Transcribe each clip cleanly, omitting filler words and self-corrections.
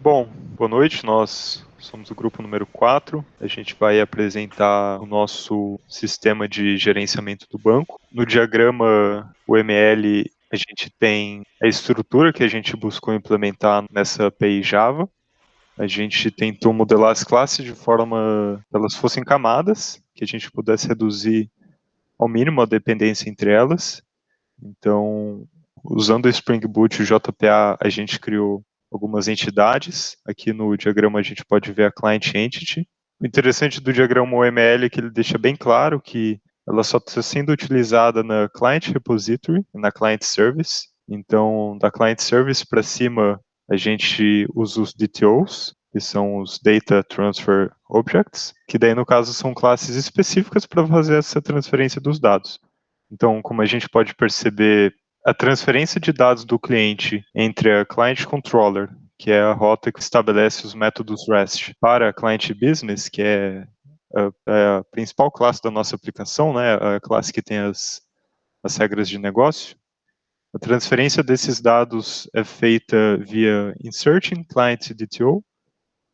Bom, boa noite, nós somos o grupo número 4. A gente vai apresentar o nosso sistema de gerenciamento do banco. No diagrama UML, a gente tem a estrutura que a gente buscou implementar nessa API Java. A gente tentou modelar as classes de forma que elas fossem camadas, que a gente pudesse reduzir ao mínimo a dependência entre elas. Então, usando o Spring Boot e o JPA, a gente criou algumas entidades. Aqui no diagrama a gente pode ver a Client Entity. O interessante do diagrama UML é que ele deixa bem claro que ela só está sendo utilizada na Client Repository e na Client Service. Então, da Client Service para cima, a gente usa os DTOs, que são os Data Transfer Objects, que daí no caso são classes específicas para fazer essa transferência dos dados. Então, como a gente pode perceber, a transferência de dados do cliente entre a Client Controller, que é a rota que estabelece os métodos REST, para a Client Business, que é a principal classe da nossa aplicação, né, a classe que tem as regras de negócio. A transferência desses dados é feita via Inserting Client DTO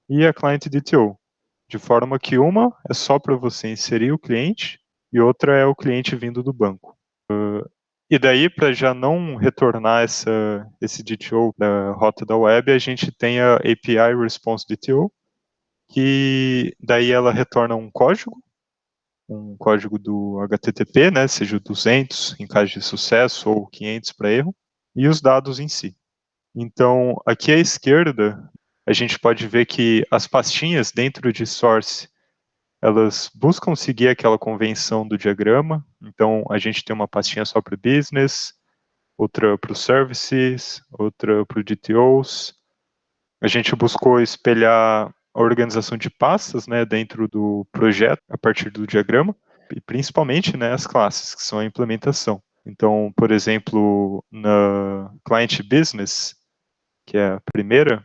e a Client DTO, de forma que uma é só para você inserir o cliente e outra é o cliente vindo do banco. E daí, para já não retornar esse DTO da rota da web, a gente tem a API Response DTO, que daí ela retorna um código do HTTP, né, seja 200 em caso de sucesso ou 500 para erro, e os dados em si. Então, aqui à esquerda, a gente pode ver que as pastinhas dentro de Source, elas buscam seguir aquela convenção do diagrama. Então, a gente tem uma pastinha só para o business, outra para os services, outra para o DTOs. A gente buscou espelhar a organização de pastas, né, dentro do projeto, a partir do diagrama, e principalmente, né, as classes, que são a implementação. Então, por exemplo, na Client Business, que é a primeira,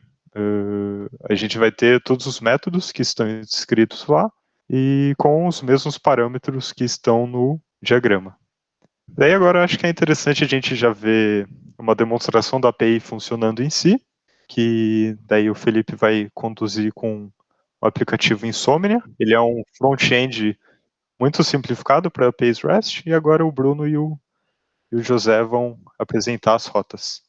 a gente vai ter todos os métodos que estão descritos lá e com os mesmos parâmetros que estão no diagrama. Daí agora eu acho que é interessante a gente já ver uma demonstração da API funcionando em si, que daí o Felipe vai conduzir com o aplicativo Insomnia. Ele é um front-end muito simplificado para APIs REST, e agora o Bruno e o José vão apresentar as rotas.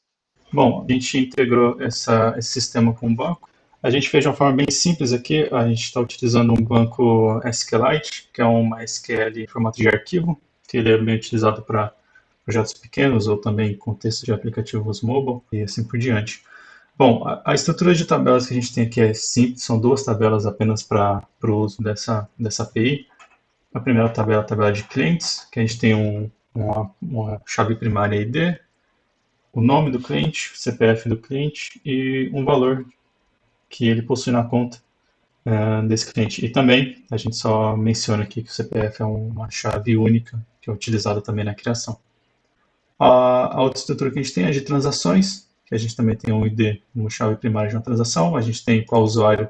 Bom, a gente integrou esse sistema com o banco. A gente fez de uma forma bem simples aqui. A gente está utilizando um banco SQLite, que é um MySQL em formato de arquivo, que ele é bem utilizado para projetos pequenos ou também contexto de aplicativos mobile e assim por diante. Bom, a estrutura de tabelas que a gente tem aqui é simples, são duas tabelas apenas para o uso dessa API. A primeira tabela é a tabela de clientes, que a gente tem uma chave primária ID, o nome do cliente, o CPF do cliente e um valor que ele possui na conta desse cliente. E também, a gente só menciona aqui que o CPF é uma chave única, que é utilizada também na criação. A outra estrutura que a gente tem é de transações, que a gente também tem um ID, uma chave primária de uma transação. A gente tem qual usuário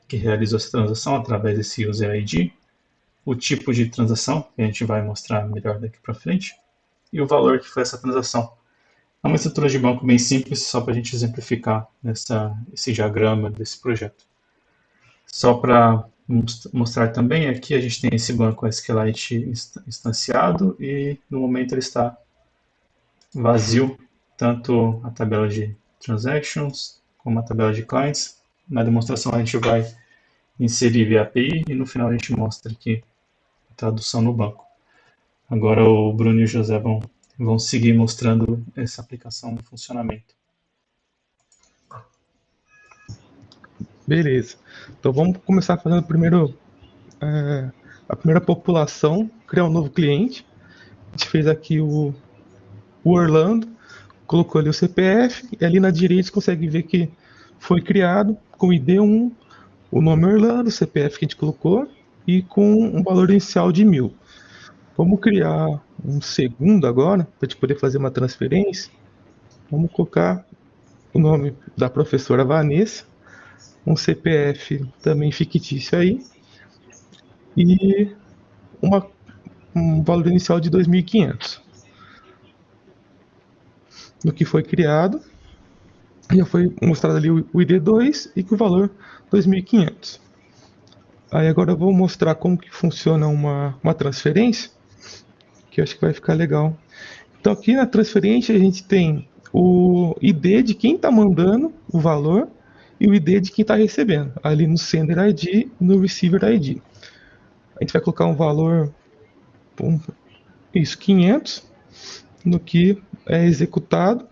que realizou essa transação através desse user ID, o tipo de transação, que a gente vai mostrar melhor daqui para frente, e o valor que foi essa transação. É uma estrutura de banco bem simples, só para a gente exemplificar esse diagrama desse projeto. Só para mostrar também, aqui a gente tem esse banco SQLite instanciado e no momento ele está vazio, tanto a tabela de transactions como a tabela de clients. Na demonstração a gente vai inserir via API e no final a gente mostra aqui a tradução no banco. Agora o Bruno e o José vão seguir mostrando essa aplicação no funcionamento. Beleza. Então vamos começar fazendo primeiro a primeira população, criar um novo cliente. A gente fez aqui o Orlando, colocou ali o CPF, e ali na direita você consegue ver que foi criado com ID1, o nome Orlando, o CPF que a gente colocou, e com um valor inicial de 1.000. Vamos criar um segundo agora, para a gente poder fazer uma transferência. Vamos colocar o nome da professora Vanessa, um CPF também fictício aí, e um valor inicial de 2.500. No que foi criado, Já foi mostrado ali o ID2 e com o valor 2.500. Aí agora eu vou mostrar como que funciona uma transferência, que eu acho que vai ficar legal. Então aqui na transferência a gente tem o ID de quem está mandando o valor e o ID de quem está recebendo, ali no Sender ID e no Receiver ID. A gente vai colocar um valor, isso, 500, no que é executado.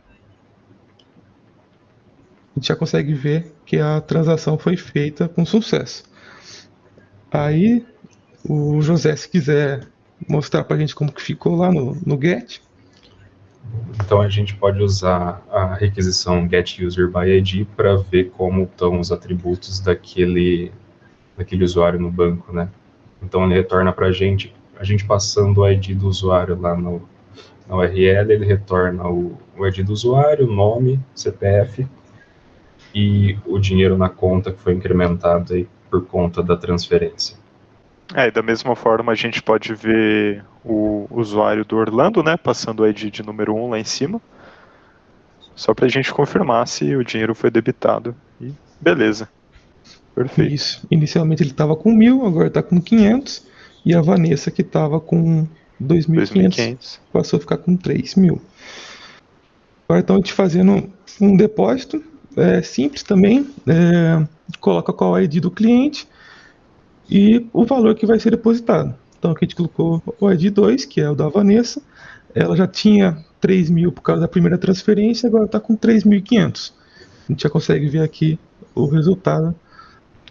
A gente já consegue ver que a transação foi feita com sucesso. Aí o José, se quiser mostrar para a gente como que ficou lá no GET. Então a gente pode usar a requisição getUserById para ver como estão os atributos daquele usuário no banco, né? Então ele retorna para a gente passando o ID do usuário lá na URL, ele retorna o ID do usuário, nome, CPF e o dinheiro na conta que foi incrementado aí por conta da transferência. E da mesma forma a gente pode ver o usuário do Orlando, né, passando o ID de número 1 lá em cima, só para a gente confirmar se o dinheiro foi debitado. E beleza. Perfeito. Isso. Inicialmente ele estava com 1.000, agora está com 500. E a Vanessa, que estava com 2.500, passou a ficar com 3.000. Agora então a gente fazendo um depósito simples também. Coloca qual é o ID do cliente e o valor que vai ser depositado. Então aqui a gente colocou o ID 2, que é o da Vanessa. Ela já tinha 3.000 por causa da primeira transferência, agora está com 3.500. A gente já consegue ver aqui o resultado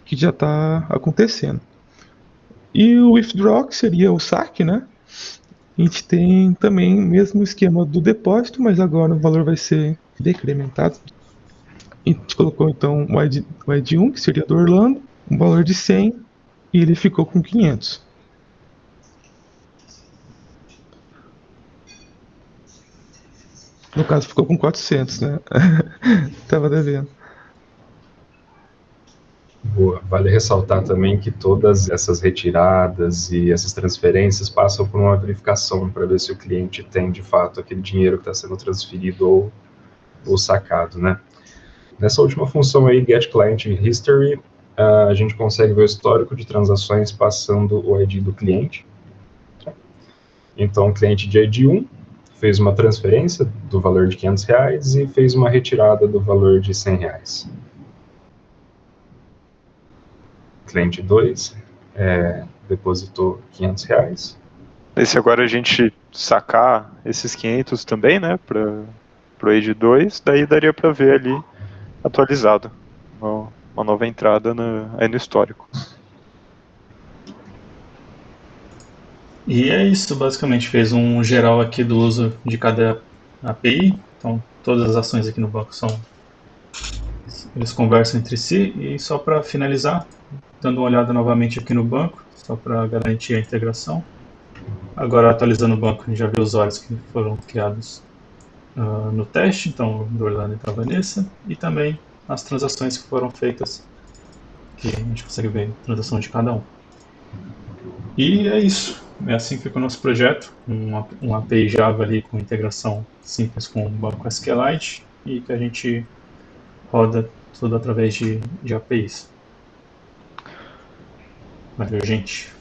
que já está acontecendo. E o withdraw, que seria o saque, né? A gente tem também o mesmo esquema do depósito, mas agora o valor vai ser decrementado. A gente colocou então o ID 1, que seria do Orlando, um valor de 100, e ele ficou com 500. No caso ficou com 400, né? Tava devendo. Boa. Vale ressaltar também que todas essas retiradas e essas transferências passam por uma verificação para ver se o cliente tem de fato aquele dinheiro que está sendo transferido ou sacado, né? Nessa última função aí, getClientHistory, a gente consegue ver o histórico de transações passando o ID do cliente. Então, o cliente de ID 1 fez uma transferência do valor de R$500 e fez uma retirada do valor de R$100. Cliente 2 depositou R$500. E se agora a gente sacar esses 500 também, né, para o ID 2, daí daria para ver ali atualizado uma nova entrada aí no histórico. E é isso, basicamente, fez um geral aqui do uso de cada API. Então, todas as ações aqui no banco eles conversam entre si. E só para finalizar, dando uma olhada novamente aqui no banco, só para garantir a integração. Agora, atualizando o banco, a gente já viu os usuários que foram criados no teste, então do Orlando e da Vanessa, e também as transações que foram feitas, que a gente consegue ver a transação de cada um. E é isso. É assim que fica o nosso projeto, um API Java ali com integração simples com o banco SQLite e que a gente roda tudo através de APIs. Valeu, gente.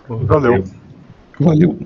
Valeu. Valeu.